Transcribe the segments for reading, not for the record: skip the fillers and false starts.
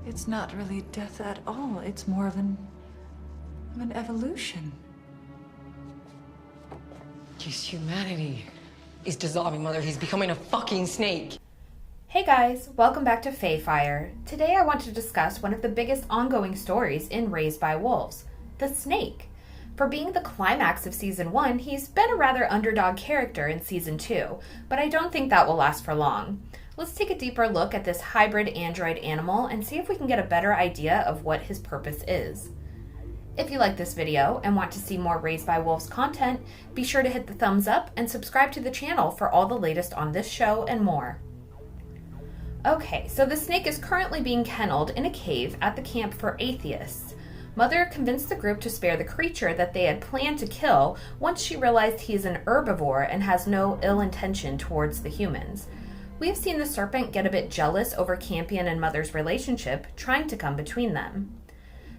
It's not really death at all. It's more of an evolution. His humanity is dissolving, Mother. He's becoming a fucking snake. Hey guys, welcome back to Faefire. Today I want to discuss one of the biggest ongoing stories in Raised by Wolves, the snake. For being the climax of Season 1, he's been a rather underdog character in Season 2, but I don't think that will last for long. Let's take a deeper look at this hybrid android animal and see if we can get a better idea of what his purpose is. If you like this video and want to see more Raised by Wolves content, be sure to hit the thumbs up and subscribe to the channel for all the latest on this show and more. Okay, so the snake is currently being kenneled in a cave at the camp for atheists. Mother convinced the group to spare the creature that they had planned to kill once she realized he is an herbivore and has no ill intention towards the humans. We have seen the serpent get a bit jealous over Campion and Mother's relationship, trying to come between them.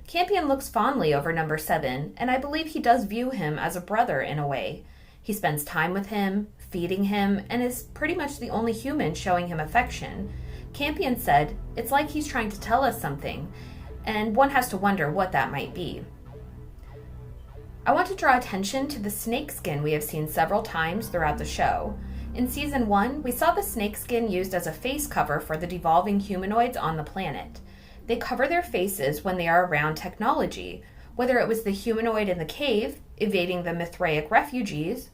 Campion looks fondly over number 7, and I believe he does view him as a brother in a way. He spends time with him, feeding him, and is pretty much the only human showing him affection. Campion said, "It's like he's trying to tell us something," and one has to wonder what that might be. I want to draw attention to the snake skin we have seen several times throughout the show. In Season 1, we saw the snake skin used as a face cover for the devolving humanoids on the planet. They cover their faces when they are around technology, whether it was the humanoid in the cave, evading the Mithraic refugees,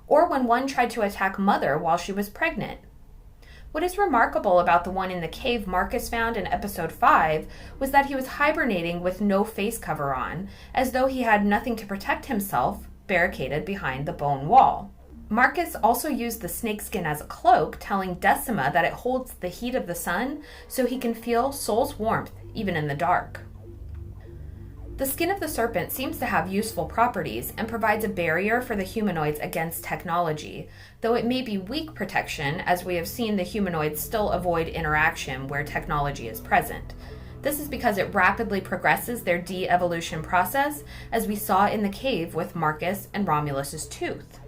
or when one tried to attack Mother while she was pregnant. What is remarkable about the one in the cave Marcus found in episode 5 was that he was hibernating with no face cover on, as though he had nothing to protect himself, barricaded behind the bone wall. Marcus also used the snakeskin as a cloak, telling Decima that it holds the heat of the sun so he can feel Soul's warmth even in the dark. The skin of the serpent seems to have useful properties and provides a barrier for the humanoids against technology, though it may be weak protection as we have seen the humanoids still avoid interaction where technology is present. This is because it rapidly progresses their de-evolution process, as we saw in the cave with Marcus and Romulus's tooth.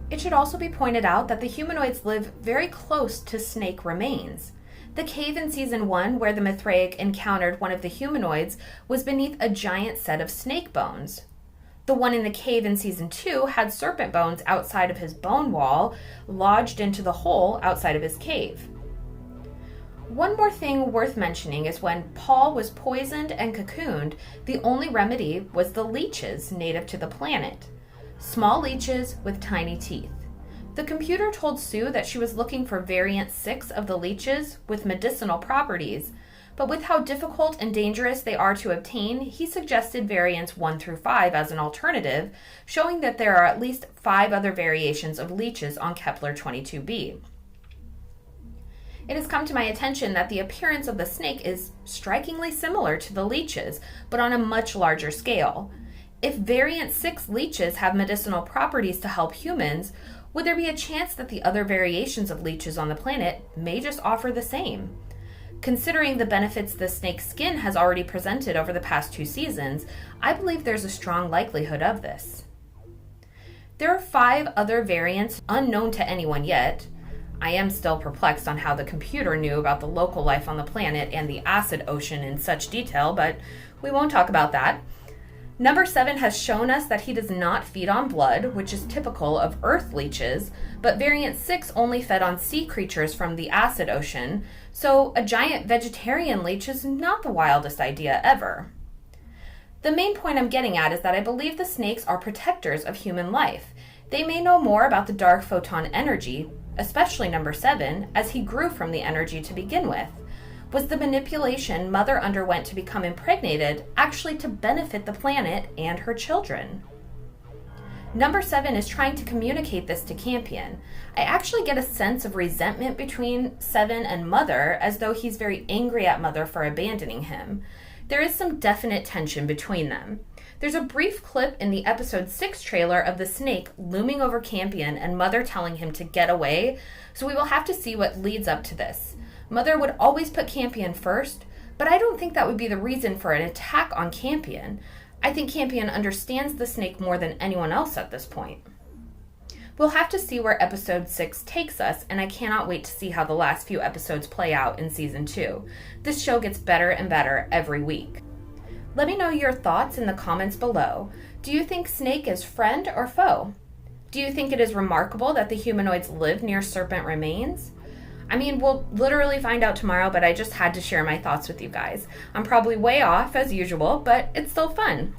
It should also be pointed out that the humanoids live very close to snake remains. The cave in Season 1 where the Mithraic encountered one of the humanoids was beneath a giant set of snake bones. The one in the cave in Season 2 had serpent bones outside of his bone wall, lodged into the hole outside of his cave. One more thing worth mentioning is when Paul was poisoned and cocooned, the only remedy was the leeches native to the planet. Small leeches with tiny teeth. The computer told Sue that she was looking for variant 6 of the leeches with medicinal properties, but with how difficult and dangerous they are to obtain, he suggested variants 1 through 5 as an alternative, showing that there are at least 5 other variations of leeches on Kepler 22b. It has come to my attention that the appearance of the snake is strikingly similar to the leeches, but on a much larger scale. If variant 6 leeches have medicinal properties to help humans, would there be a chance that the other variations of leeches on the planet may just offer the same? Considering the benefits the snake's skin has already presented over the past 2 seasons, I believe there's a strong likelihood of this. There are 5 other variants unknown to anyone yet. I am still perplexed on how the computer knew about the local life on the planet and the acid ocean in such detail, but we won't talk about that. Number 7 has shown us that he does not feed on blood, which is typical of earth leeches, but variant 6 only fed on sea creatures from the acid ocean, so a giant vegetarian leech is not the wildest idea ever. The main point I'm getting at is that I believe the snakes are protectors of human life. They may know more about the dark photon energy, especially number 7, as he grew from the energy to begin with. Was the manipulation Mother underwent to become impregnated actually to benefit the planet and her children? Number 7 is trying to communicate this to Campion. I actually get a sense of resentment between 7 and Mother, as though he's very angry at Mother for abandoning him. There is some definite tension between them. There's a brief clip in the episode 6 trailer of the snake looming over Campion and Mother telling him to get away, so we will have to see what leads up to this. Mother would always put Campion first, but I don't think that would be the reason for an attack on Campion. I think Campion understands the snake more than anyone else at this point. We'll have to see where episode 6 takes us, and I cannot wait to see how the last few episodes play out in season 2. This show gets better and better every week. Let me know your thoughts in the comments below. Do you think Snake is friend or foe? Do you think it is remarkable that the humanoids live near serpent remains? I mean, we'll literally find out tomorrow, but I just had to share my thoughts with you guys. I'm probably way off as usual, but it's still fun.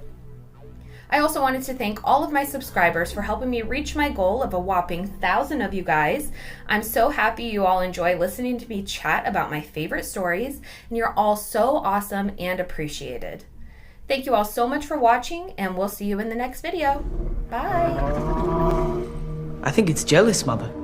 I also wanted to thank all of my subscribers for helping me reach my goal of a whopping 1,000 of you guys. I'm so happy you all enjoy listening to me chat about my favorite stories, and you're all so awesome and appreciated. Thank you all so much for watching, and we'll see you in the next video. Bye! I think it's jealous, Mother.